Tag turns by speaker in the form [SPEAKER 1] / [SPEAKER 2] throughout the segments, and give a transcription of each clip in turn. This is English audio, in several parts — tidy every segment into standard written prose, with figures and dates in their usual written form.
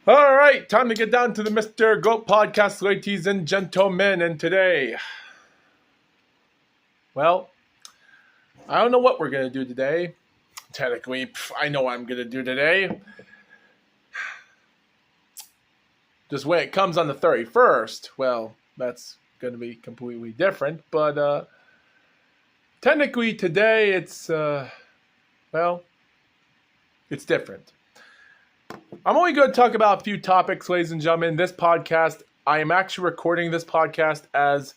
[SPEAKER 1] All right, time to get down to the Mr. GOAT podcast, ladies and gentlemen. And today, well, I don't know what we're going to do today. Technically, I know what I'm going to do today. Just when it comes on the 31st, well, that's going to be completely different. But technically today, it's different. I'm only going to talk about a few topics, ladies and gentlemen. This podcast, I am actually recording this podcast as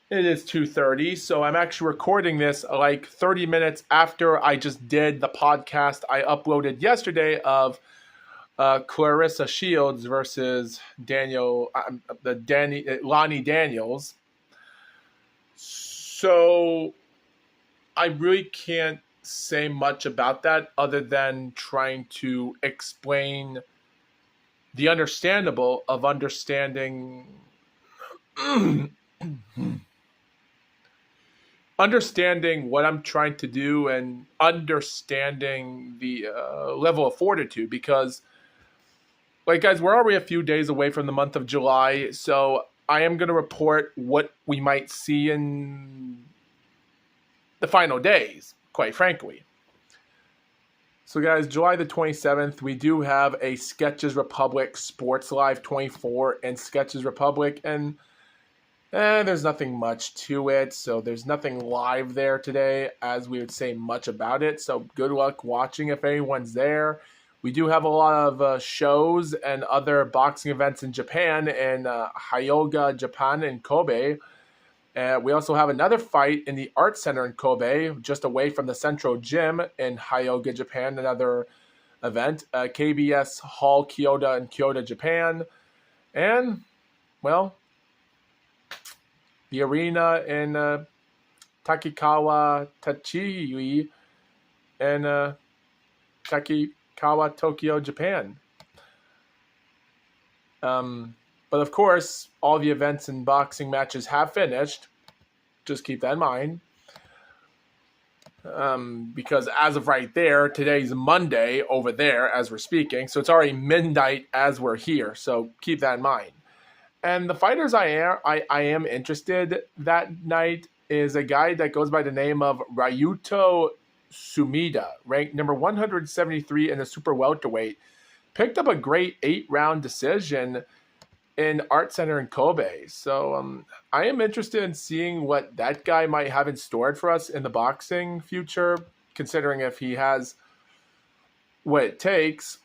[SPEAKER 1] it is 2:30, so I'm actually recording this like 30 minutes after I just did the podcast I uploaded yesterday of Clarissa Shields versus Lonnie Daniels. So I really can't say much about that other than trying to explain the understandable of understanding what I'm trying to do and understanding the level of fortitude, because guys, we're already a few days away from the month of July, so I am going to report what we might see in the final days, quite frankly. So guys, July the 27th, we do have a Sketches Republic Sports Live 24 and Sketches Republic, and there's nothing much to it, so there's nothing live there today, as we would say much about it, so good luck watching if anyone's there. We do have a lot of shows and other boxing events in Japan, in Hyoga, Japan, and Kobe. We also have another fight in the Art Center in Kobe, just away from the Central Gym in Hyoga, Japan, another event. KBS Hall, Kyoto, in Kyoto, Japan. And, well, the arena in Takikawa Tachiui in Takikawa, Tokyo, Japan. But of course, all the events and boxing matches have finished. Just keep that in mind. Because as of right there, today's Monday over there as we're speaking. So it's already midnight as we're here. So keep that in mind. And the fighters I am interested that night is a guy that goes by the name of Ryuto Sumida, ranked number 173 in the super welterweight. Picked up a great 8-round decision in Art Center in Kobe. So I am interested in seeing what that guy might have in store for us in the boxing future, considering if he has what it takes.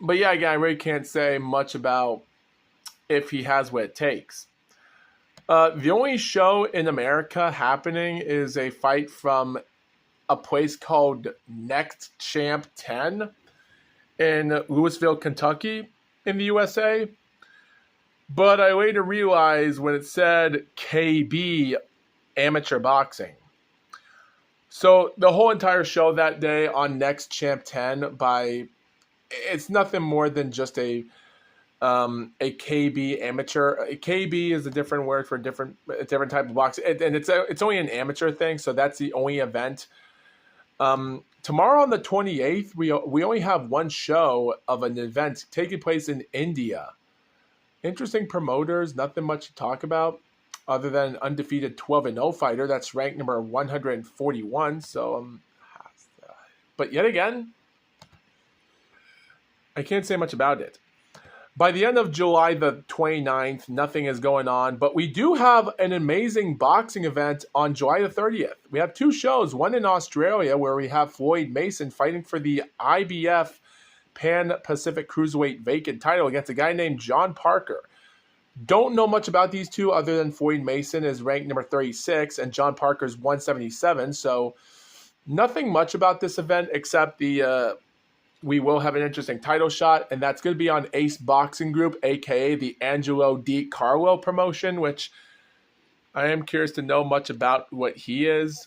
[SPEAKER 1] But yeah, again, I really can't say much about if he has what it takes. The only show in America happening is a fight from a place called Next Champ 10 in Louisville, Kentucky in the USA. But I later realized when it said KB Amateur Boxing. So the whole entire show that day on Next Champ 10 it's nothing more than just a KB amateur. A KB is a different word for a different type of boxing, and it's only an amateur thing. So that's the only event. Tomorrow on the 28th, we only have one show of an event taking place in India. Interesting promoters, nothing much to talk about other than undefeated 12-0 fighter that's ranked number 141. So, but yet again, I can't say much about it. By the end of July the 29th, nothing is going on, but we do have an amazing boxing event on July the 30th. We have two shows, one in Australia where we have Floyd Mason fighting for the IBF Pan-Pacific Cruiserweight vacant title against a guy named John Parker. Don't know much about these two other than Floyd Mason is ranked number 36 and John Parker's 177. So nothing much about this event except we will have an interesting title shot, and that's going to be on Ace Boxing Group, a.k.a. the Angelo Di Carlo promotion, which I am curious to know much about what he is.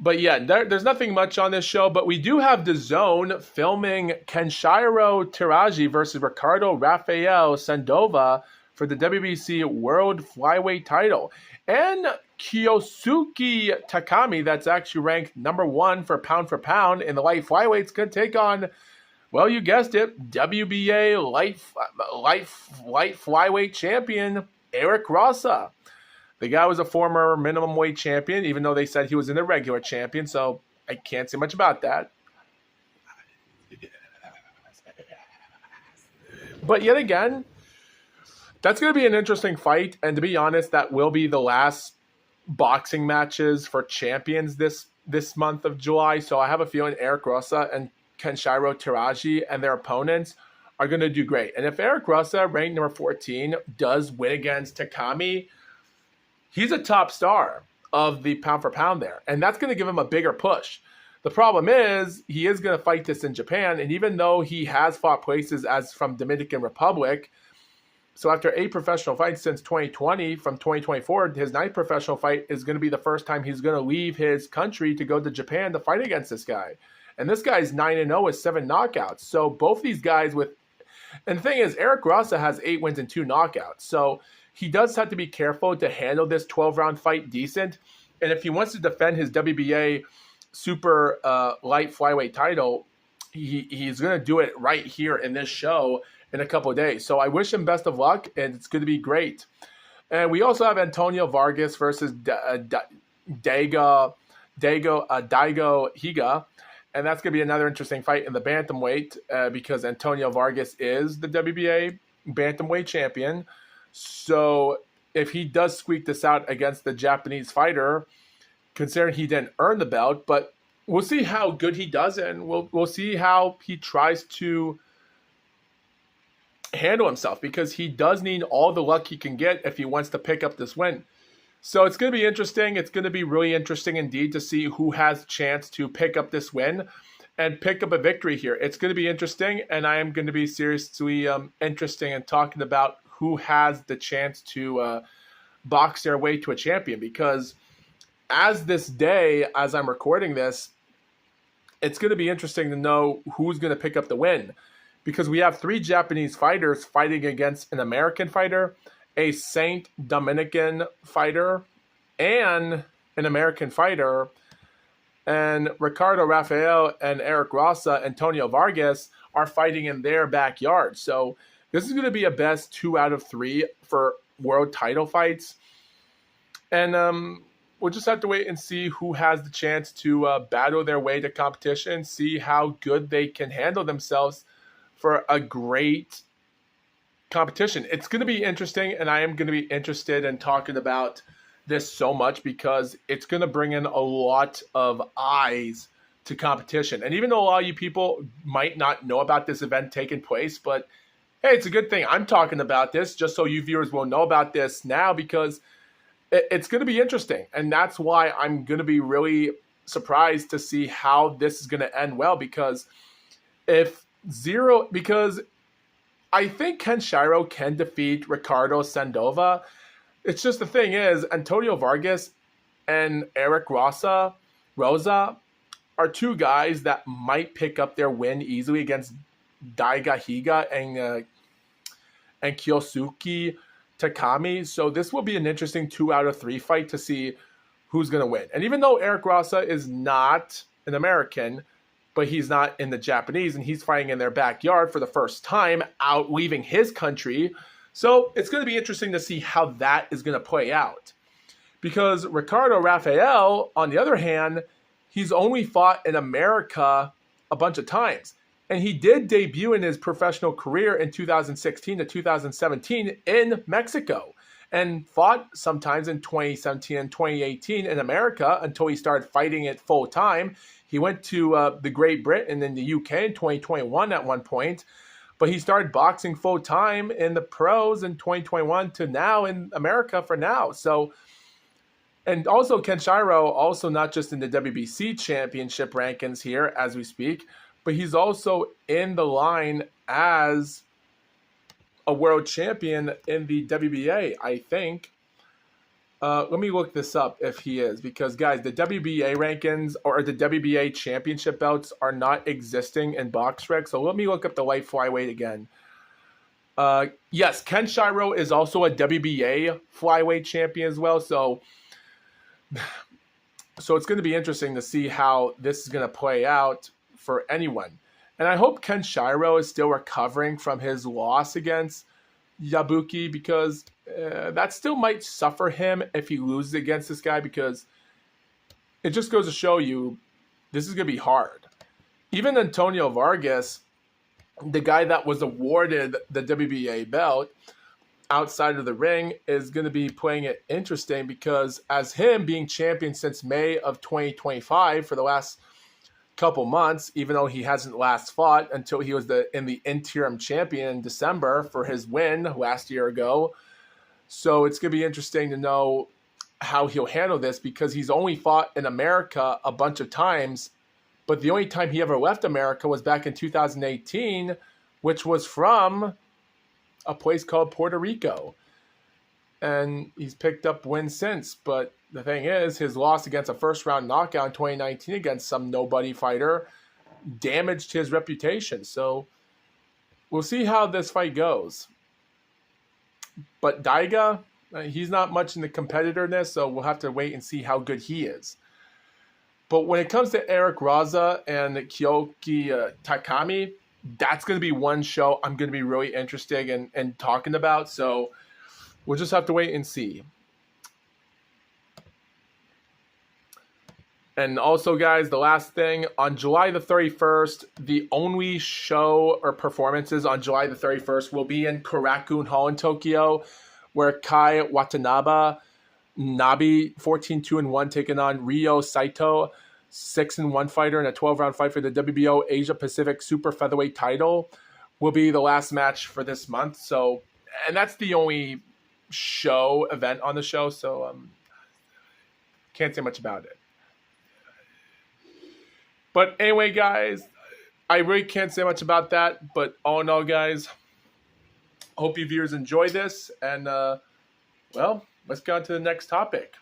[SPEAKER 1] But yeah, there's nothing much on this show, but we do have DAZN filming Kenshiro Teraji versus Ricardo Rafael Sandova for the WBC World Flyweight title. And Kyosuke Takami, that's actually ranked number 1 for pound in the light flyweight, is going to take on Well, you guessed it, WBA light flyweight champion Eric Rossa. The guy was a former minimum weight champion, even though they said he was in the regular champion, so I can't say much about that. But yet again, that's going to be an interesting fight, and to be honest, that will be the last boxing matches for champions this month of July. So I have a feeling Eric Rossa and Kenshiro Teraji and their opponents are going to do great. And if Eric Rossa, ranked number 14, does win against Takami, he's a top star of the pound for pound there. And that's going to give him a bigger push. The problem is he is going to fight this in Japan. And even though he has fought places as from Dominican Republic, so after 8 professional fights since 2020, from 2024, his 9th professional fight is going to be the first time he's going to leave his country to go to Japan to fight against this guy. And this guy's 9-0 with 7 knockouts. So both these guys with... And the thing is, Eric Rossa has 8 wins and 2 knockouts. So he does have to be careful to handle this 12-round fight decent. And if he wants to defend his WBA super light flyweight title, he's going to do it right here in this show in a couple of days. So I wish him best of luck, and it's going to be great. And we also have Antonio Vargas versus Daigo Higa. And that's going to be another interesting fight in the bantamweight because Antonio Vargas is the WBA bantamweight champion. So if he does squeak this out against the Japanese fighter, considering he didn't earn the belt, but we'll see how good he does, and we'll see how he tries to handle himself, because he does need all the luck he can get if he wants to pick up this win. So it's going to be interesting. It's going to be really interesting indeed to see who has a chance to pick up this win and pick up a victory here. It's going to be interesting, and I am going to be seriously interesting in talking about who has the chance to box their way to a champion, because as this day, as I'm recording this, it's going to be interesting to know who's going to pick up the win, because we have 3 Japanese fighters fighting against an American fighter, a Saint Dominican fighter, and an American fighter. And Ricardo Rafael and Eric Rossa, Antonio Vargas are fighting in their backyard. So this is going to be a best 2 out of 3 for world title fights. And we'll just have to wait and see who has the chance to battle their way to competition, see how good they can handle themselves for a great competition. It's going to be interesting, and I am going to be interested in talking about this so much because it's going to bring in a lot of eyes to competition. And even though a lot of you people might not know about this event taking place, but hey, it's a good thing I'm talking about this just so you viewers will know about this now, because it's going to be interesting. And that's why I'm going to be really surprised to see how this is going to end well, because because I think Kenshiro can defeat Ricardo Sandova. It's just the thing is, Antonio Vargas and Eric Rossa are 2 guys that might pick up their win easily against Daiga Higa and Kyosuke Takami. So this will be an interesting 2 out of 3 fight to see who's going to win. And even though Eric Rossa is not an American, but he's not in the Japanese, and he's fighting in their backyard for the first time out leaving his country. So it's going to be interesting to see how that is going to play out. Because Ricardo Rafael, on the other hand, he's only fought in America a bunch of times. And he did debut in his professional career in 2016 to 2017 in Mexico, and fought sometimes in 2017 and 2018 in America until he started fighting it full time. He went to the Great Britain and in the UK in 2021 at one point, but he started boxing full time in the pros in 2021 to now in America for now. So, and also Kenshiro, also not just in the WBC championship rankings here as we speak, but he's also in the line as a world champion in the WBA, I think. Let me look this up if he is, because guys, the WBA rankings or the WBA championship belts are not existing in BoxRec. So let me look up the light flyweight again. Yes, Kenshiro is also a WBA flyweight champion as well. So it's going to be interesting to see how this is going to play out for anyone. And I hope Kenshiro is still recovering from his loss against Yabuki, because that still might suffer him if he loses against this guy, because it just goes to show you this is going to be hard. Even Antonio Vargas, the guy that was awarded the WBA belt outside of the ring, is going to be playing it interesting, because as him being champion since May of 2025 for the last couple months, even though he hasn't last fought until he was in the interim champion in December for his win last year ago. So it's going to be interesting to know how he'll handle this, because he's only fought in America a bunch of times, but the only time he ever left America was back in 2018, which was from a place called Puerto Rico. And he's picked up wins since, but the thing is, his loss against a first-round knockout in 2019 against some nobody fighter damaged his reputation. So we'll see how this fight goes. But Daiga, he's not much in the competitiveness, so we'll have to wait and see how good he is. But when it comes to Eric Raza and Kyoki Takami, that's going to be one show I'm going to be really interested in talking about. So we'll just have to wait and see. And also, guys, the last thing, on July the 31st, the only show or performances on July the 31st will be in Korakuen Hall in Tokyo, where Kai Watanabe, Nabi, 14-2-1, taking on Ryo Saito, 6-1 fighter in a 12-round fight for the WBO Asia Pacific Super Featherweight title, will be the last match for this month. So, and that's the only show event on the show, so can't say much about it. But anyway, guys, I really can't say much about that. But all in all, guys, hope you viewers enjoy this. And, well, let's go on to the next topic.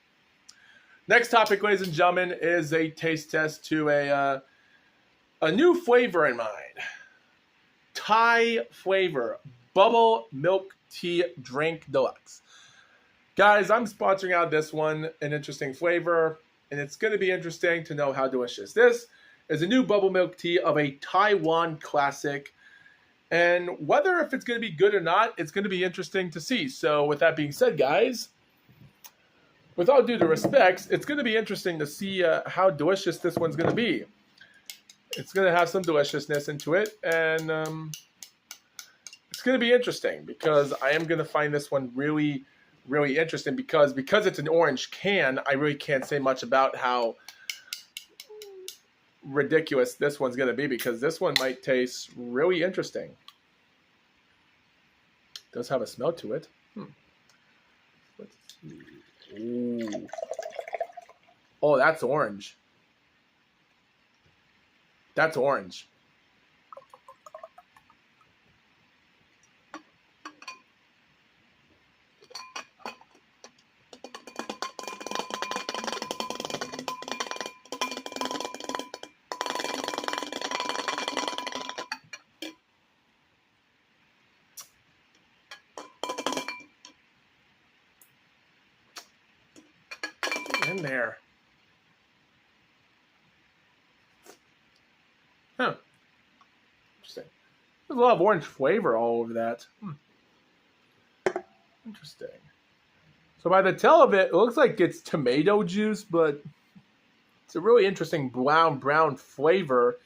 [SPEAKER 1] Next topic, ladies and gentlemen, is a taste test to a new flavor in mind. Thai flavor, bubble milk tea drink deluxe. Guys, I'm sponsoring out this one, an interesting flavor, and it's going to be interesting to know how delicious this is. A new bubble milk tea of a Taiwan classic, and whether if it's going to be good or not, it's going to be interesting to see. So with that being said, guys, with all due respects, it's going to be interesting to see how delicious this one's going to be. It's going to have some deliciousness into it, and it's going to be interesting, because I am going to find this one really, really interesting, because it's an orange can, I really can't say much about how ridiculous this one's going to be, because this one might taste really interesting. It does have a smell to it. Let's see. Ooh. Oh, that's orange. That's orange. In there. Huh. Interesting. There's a lot of orange flavor all over that. Interesting. So by the tell of it, it looks like it's tomato juice, but it's a really interesting brown flavor.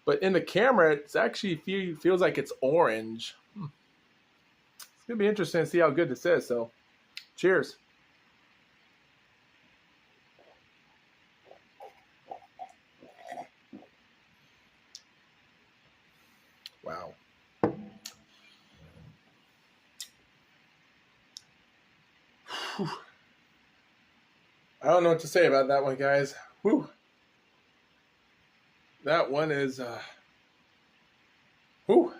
[SPEAKER 1] But in the camera, it's actually feels like it's orange. It's going to be interesting to see how good this is. So, cheers. Wow. Whew. I don't know what to say about that one, guys. Whew. That one is, whew.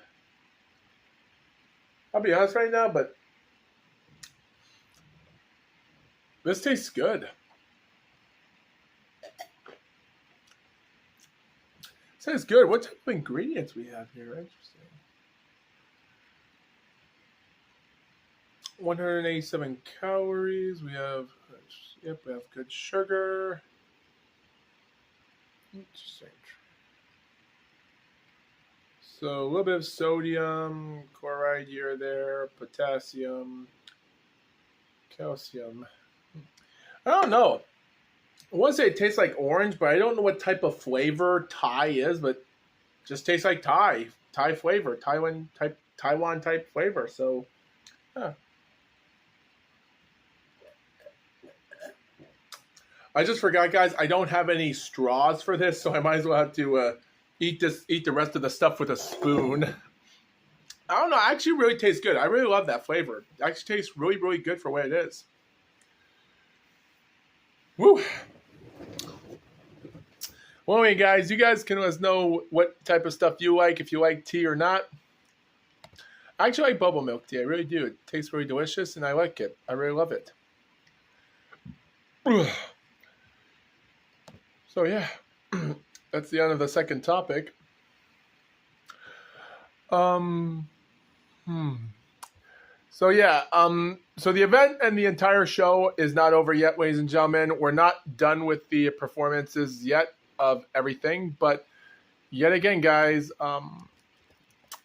[SPEAKER 1] I'll be honest right now, but this tastes good. Tastes good. What type of ingredients we have here? Interesting. 187 calories. We have, yep, we have good sugar. Interesting. So a little bit of sodium, chloride here or there, potassium, calcium. I don't know. I want to say it tastes like orange, but I don't know what type of flavor Thai is, but it just tastes like Thai flavor, Taiwan type flavor. So, huh. I just forgot, guys. I don't have any straws for this, so I might as well have to eat the rest of the stuff with a spoon. I don't know. It actually really tastes good. I really love that flavor. It actually tastes really, really good for what it is. Woo. Well, anyway, guys, you guys can let us know what type of stuff you like, if you like tea or not. I actually like bubble milk tea. I really do. It tastes really delicious, and I like it. I really love it. So, yeah. That's the end of the second topic. So yeah, so the event and the entire show is not over yet, ladies and gentlemen. We're not done with the performances yet of everything, but yet again, guys,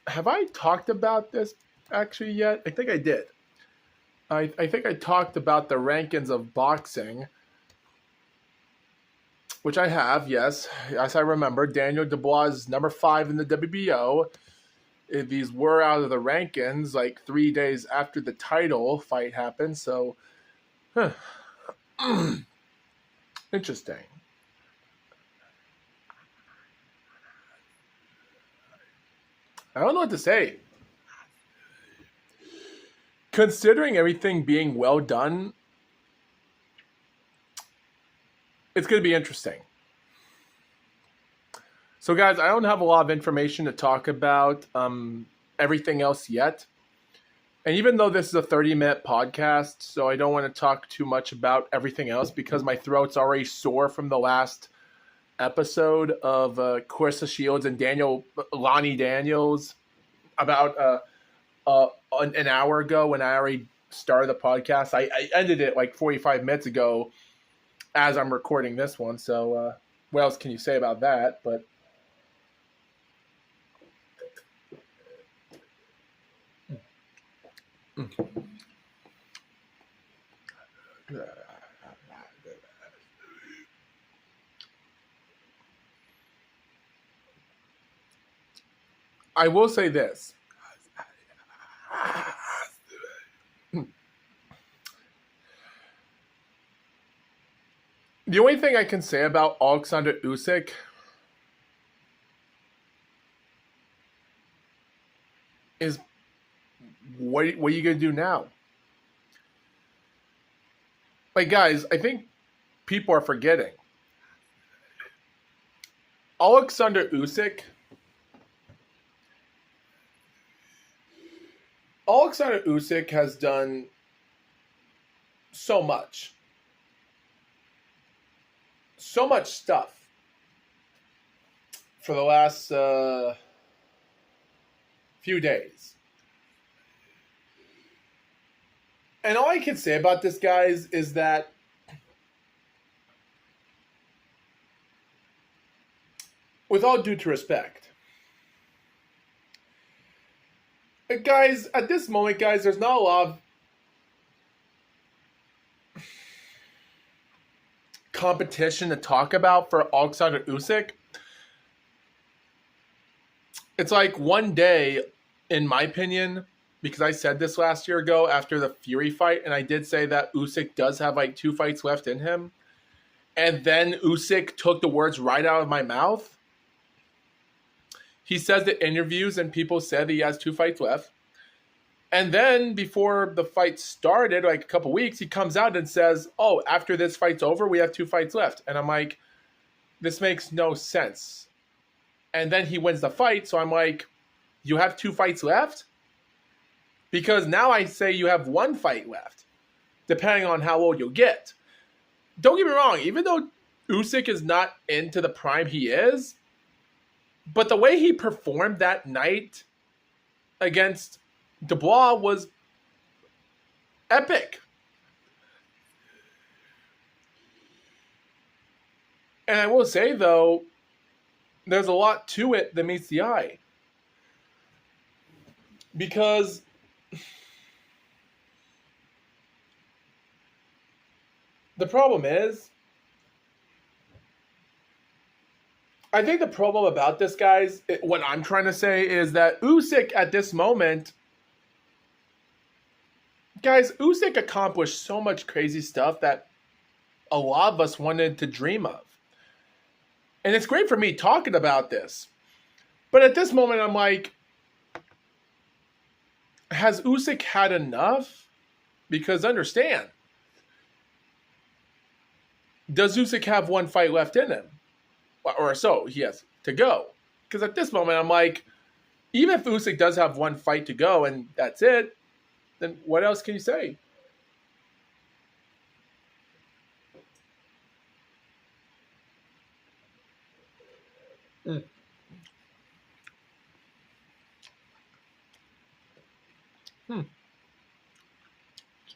[SPEAKER 1] have I talked about this actually yet? I think I did. I think I talked about the rankings of boxing, which I have, yes. As I remember, Daniel Dubois is number 5 in the WBO. These were out of the rankings like 3 days after the title fight happened. So, interesting. I don't know what to say. Considering everything being well done, it's going to be interesting. So, guys, I don't have a lot of information to talk about everything else yet. And even though this is a 30-minute podcast, so I don't want to talk too much about everything else because my throat's already sore from the last episode of Clarissa Shields and Lonnie Daniels about an hour ago when I already started the podcast. I ended it like 45 minutes ago as I'm recording this one. So what else can you say about that? But I will say this. The only thing I can say about Alexander Usyk is what are you going to do now? Like, guys, I think people are forgetting. Alexander Usyk has done so much stuff for the last few days. And all I can say about this, guys, is that with all due to respect, guys, at this moment, guys, there's not a lot of competition to talk about for Alexander Usyk. It's like one day, in my opinion, because I said this last year ago after the Fury fight, and I did say that Usyk does have like 2 fights left in him. And then Usyk took the words right out of my mouth. He says the interviews and people said he has 2 fights left. And then before the fight started, like a couple weeks, he comes out and says, oh, after this fight's over, we have 2 fights left. And I'm like, this makes no sense. And then he wins the fight. So I'm like, you have 2 fights left? Because now I say you have 1 fight left, depending on how old you'll get. Don't get me wrong, even though Usyk is not into the prime he is, but the way he performed that night against Dubois was epic. And I will say, though, there's a lot to it that meets the eye. Because the problem is, I think the problem about this, guys, what I'm trying to say is that Usyk at this moment, guys, Usyk accomplished so much crazy stuff that a lot of us wanted to dream of. And it's great for me talking about this. But at this moment, I'm like, has Usyk had enough? Because understand, does Usyk have one fight left in him? Or so he has to go. Because at this moment, I'm like, even if Usyk does have one fight to go and that's it, then what else can you say? Mm.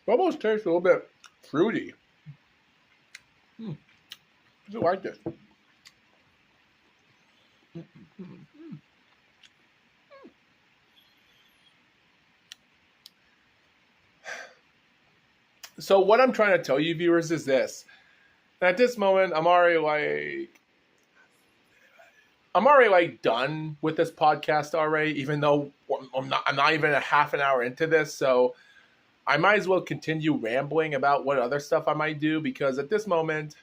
[SPEAKER 1] Almost tastes a little bit fruity. I do like this. So what I'm trying to tell you, viewers, is this. At this moment, I'm already like done with this podcast already, even though I'm not even a half an hour into this. So I might as well continue rambling about what other stuff I might do, because at this moment,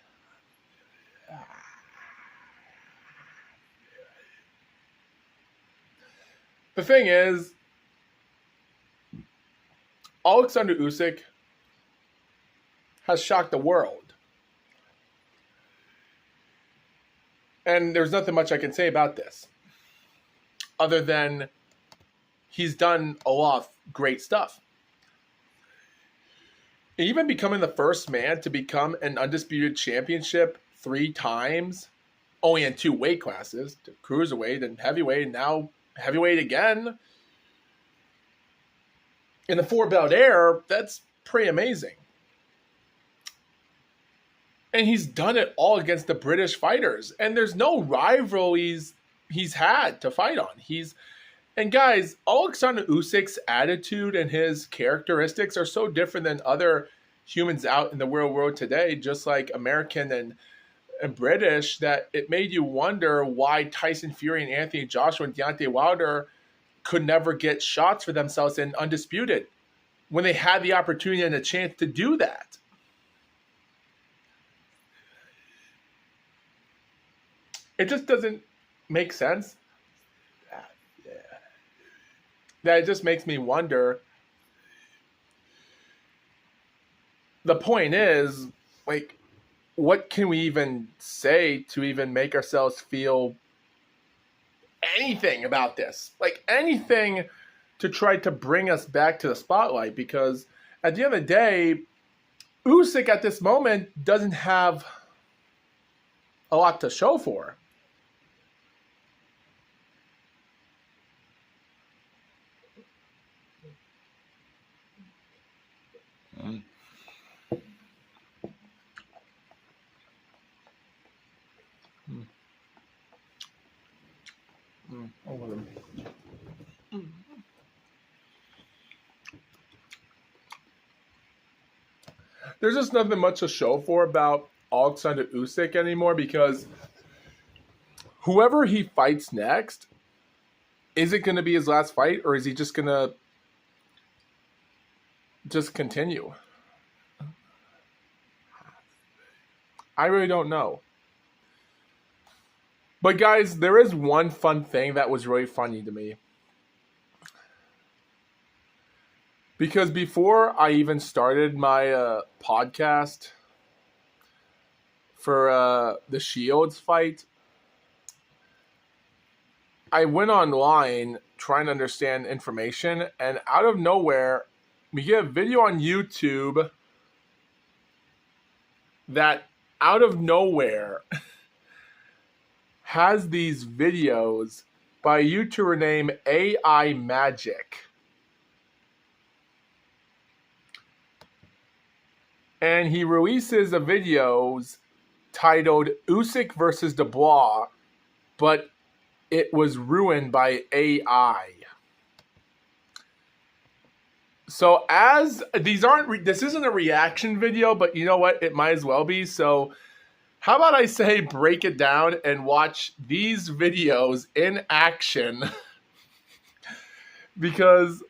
[SPEAKER 1] the thing is, Alexander Usyk has shocked the world. And there's nothing much I can say about this, other than he's done a lot of great stuff. Even becoming the first man to become an undisputed championship 3 times, only in 2 weight classes, cruiserweight and heavyweight, and now heavyweight again, in the 4-belt era, that's pretty amazing. And he's done it all against the British fighters. And there's no rivalries he's had to fight on. And guys, Alexander Usyk's attitude and his characteristics are so different than other humans out in the real world today, just like American and British, that it made you wonder why Tyson Fury and Anthony Joshua and Deontay Wilder could never get shots for themselves in Undisputed when they had the opportunity and a chance to do that. It just doesn't make sense. That it just makes me wonder. The point is, like, what can we even say to even make ourselves feel anything about this? Like, anything to try to bring us back to the spotlight, because at the end of the day, Usyk at this moment doesn't have a lot to show for. There's just nothing much to show for about Alexander Usyk anymore, because whoever he fights next, is it going to be his last fight, or is he just going to just continue? I really don't know. But guys, there is one fun thing that was really funny to me. Because before I even started my podcast for the Shields fight, I went online trying to understand information, and out of nowhere, we get a video on YouTube that out of nowhere has these videos by a YouTuber named AI Magic. And he releases a videos titled Usyk versus Dubois, but it was ruined by AI. So as these aren't, this isn't a reaction video, but you know what? It might as well be. So how about I say break it down and watch these videos in action because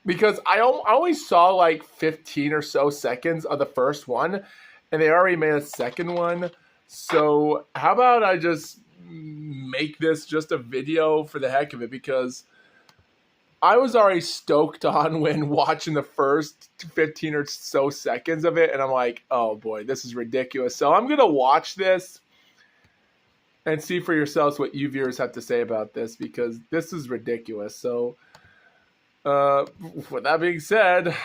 [SPEAKER 1] because I only saw like 15 or so seconds of the first one and they already made a second one. So how about I just make this just a video for the heck of it, because I was already stoked on when watching the first 15 or so seconds of it, and I'm like, oh boy, this is ridiculous. So I'm going to watch this and see for yourselves what you viewers have to say about this, because this is ridiculous. So with that being said,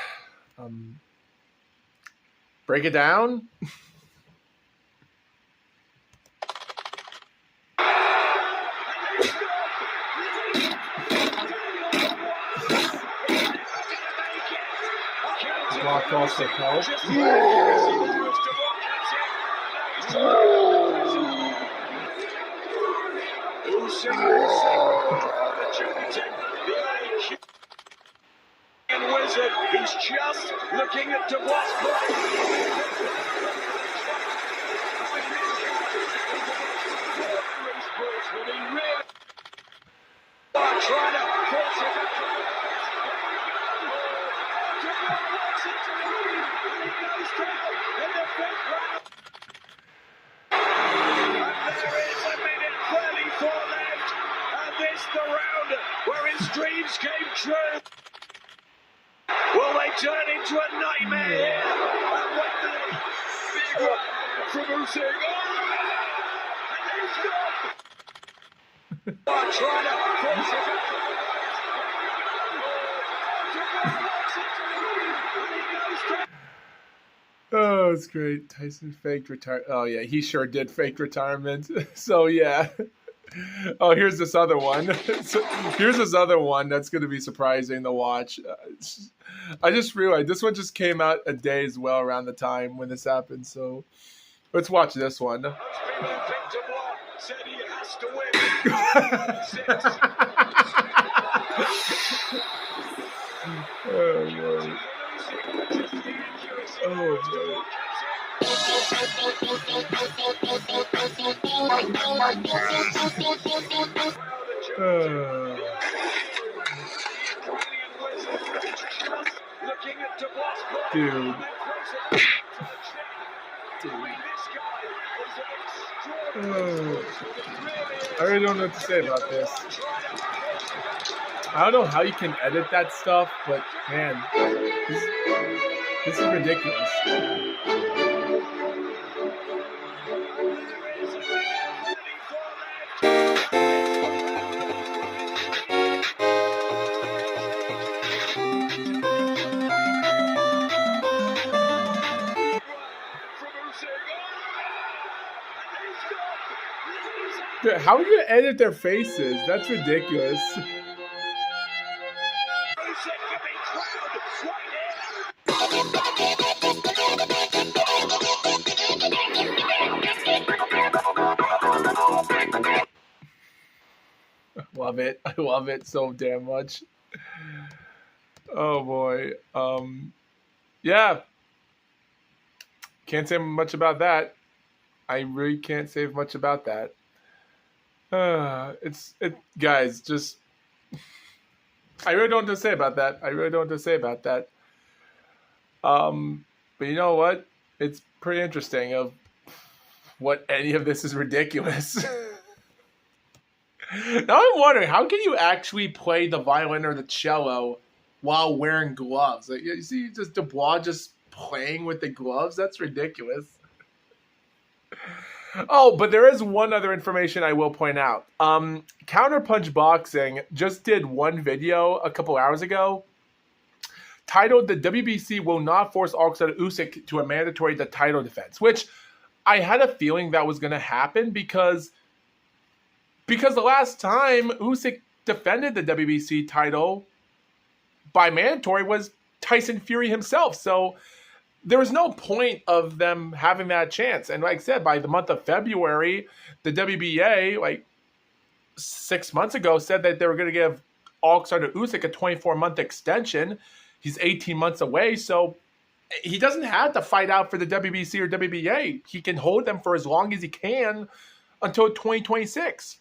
[SPEAKER 1] break it down. Blocked also helps.
[SPEAKER 2] Wizard, he's just looking at DeBlois play. Trying to force it. There is a minute 34 left, and this the round where his dreams came true. Will they turn into a nightmare here? And when the big one from Usyk. And he's gone. Trying to force it.
[SPEAKER 1] Oh, it's great. Tyson faked retire. Oh yeah, he sure did fake retirement. So yeah. Oh, here's this other one. So, here's this other one that's going to be surprising to watch. I just realized this one just came out a day as well around the time when this happened. So let's watch this one.
[SPEAKER 2] Said he has to win.
[SPEAKER 1] Oh no. Oh no. Dude. I really don't know what to say about this. I don't know how you can edit that stuff, but man, this is ridiculous. Dude, how are you going to edit their faces? That's ridiculous. Love it. I love it so damn much. Oh boy. Yeah. Can't say much about that. I really can't say much about that. Guys, just I really don't know what to say about that. But you know what? It's pretty interesting of what any of this is ridiculous. Now I'm wondering, how can you actually play the violin or the cello while wearing gloves? Like, you see just Dubois just playing with the gloves? That's ridiculous. Oh, but there is one other information I will point out. Counterpunch Boxing just did one video a couple hours ago titled "The WBC Will Not Force Alexander Usyk to a Mandatory Title Defense," which I had a feeling that was going to happen because the last time Usyk defended the WBC title by mandatory was Tyson Fury himself. So there was no point of them having that chance. And like I said, by the month of February, the WBA, like 6 months ago, said that they were going to give Alexander Usyk a 24-month extension. He's 18 months away, so he doesn't have to fight out for the WBC or WBA. He can hold them for as long as he can until 2026.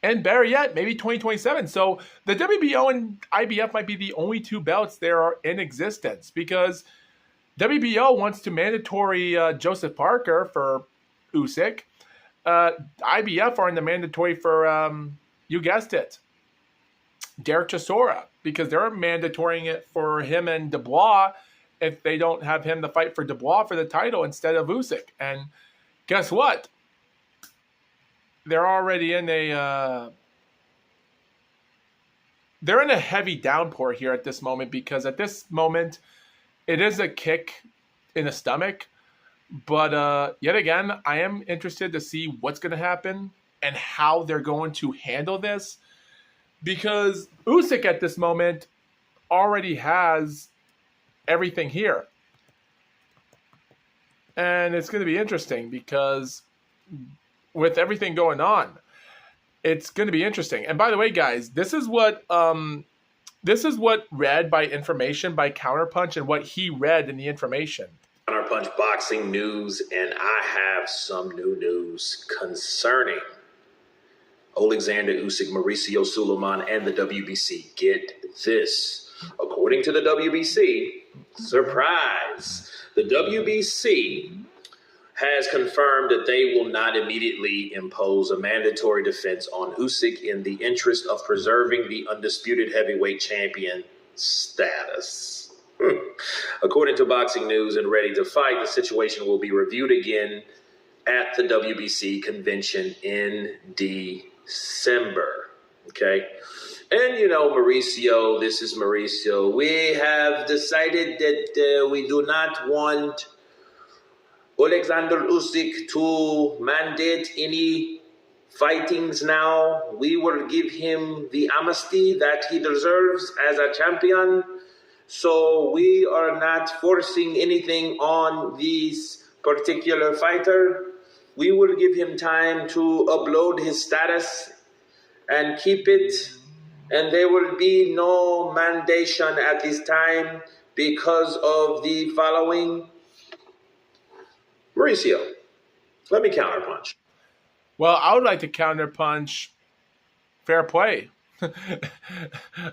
[SPEAKER 1] And better yet, maybe 2027. So the WBO and IBF might be the only two belts there are in existence, because WBO wants to mandatory Joseph Parker for Usyk. IBF are in the mandatory for, you guessed it, Derek Chisora, because they're mandatorying it for him and Dubois if they don't have him to fight for Dubois for the title instead of Usyk. And guess what? They're already in a heavy downpour here at this moment, because at this moment it is a kick in the stomach. But yet again, I am interested to see what's going to happen and how they're going to handle this, because Usyk at this moment already has everything here. And it's going to be interesting, because with everything going on, it's going to be interesting. And by the way, guys, this is what read by information by Counterpunch and what he read in the information.
[SPEAKER 3] Counterpunch boxing news, and I have some new news concerning Alexander Usyk, Mauricio Sulaiman, and the WBC. Get this. According to the WBC, surprise, the WBC has confirmed that they will not immediately impose a mandatory defense on Usyk in the interest of preserving the undisputed heavyweight champion status. According to Boxing News and Ready to Fight, the situation will be reviewed again at the WBC convention in December. Okay? And, you know, Mauricio, this is Mauricio. We have decided that we do not want Alexander Usyk to mandate any fightings now. We will give him the amnesty that he deserves as a champion. So we are not forcing anything on this particular fighter. We will give him time to upload his status and keep it. And there will be no mandation at this time because of the following. Mauricio, let me counterpunch.
[SPEAKER 1] Well, I would like to counterpunch fair play.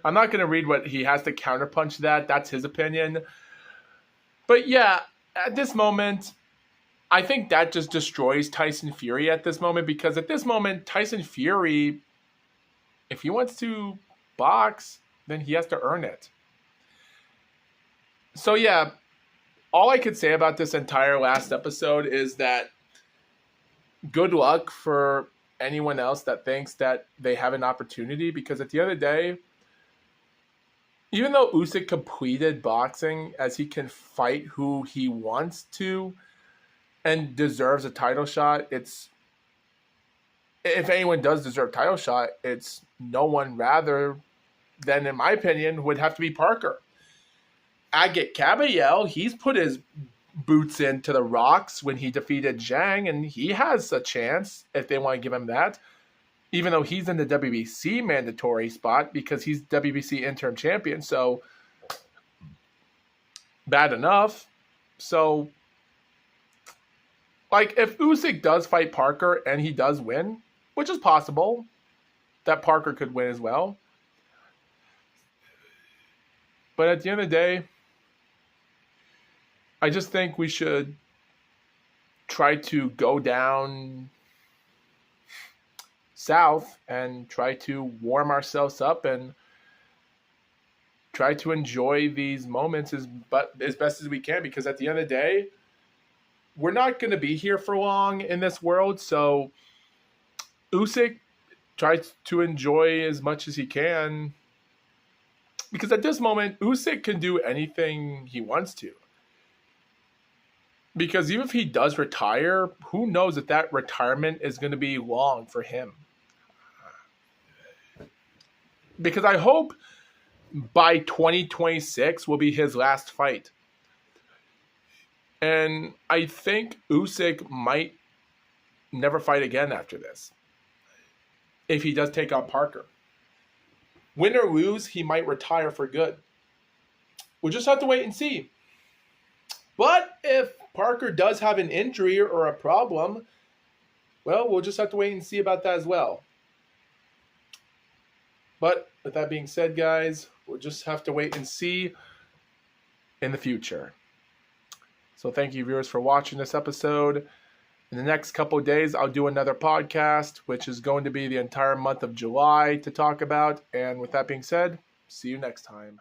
[SPEAKER 1] I'm not going to read what he has to counterpunch that. That's his opinion. But yeah, at this moment, I think that just destroys Tyson Fury at this moment, because at this moment, Tyson Fury, if he wants to box, then he has to earn it. So yeah, all I could say about this entire last episode is that good luck for anyone else that thinks that they have an opportunity, because at the end of the day, even though Usyk completed boxing as he can fight who he wants to and deserves a title shot, if anyone does deserve a title shot, it's no one rather than, in my opinion, would have to be Parker. Agit Kabayel, he's put his boots into the rocks when he defeated Zhang, and he has a chance if they want to give him that, even though he's in the WBC mandatory spot because he's WBC interim champion. So bad enough. So like, if Usyk does fight Parker and he does win, which is possible, that Parker could win as well. But at the end of the day, I just think we should try to go down south and try to warm ourselves up and try to enjoy these moments as best as we can, because at the end of the day, we're not going to be here for long in this world. So Usyk tries to enjoy as much as he can, because at this moment, Usyk can do anything he wants to. Because even if he does retire, who knows if that retirement is going to be long for him. Because I hope by 2026 will be his last fight. And I think Usyk might never fight again after this, if he does take on Parker. Win or lose, he might retire for good. We'll just have to wait and see. But if Parker does have an injury or a problem, well, we'll just have to wait and see about that as well. But with that being said, guys, we'll just have to wait and see in the future. So thank you, viewers, for watching this episode. In the next couple of days, I'll do another podcast, which is going to be the entire month of July to talk about. And with that being said, see you next time.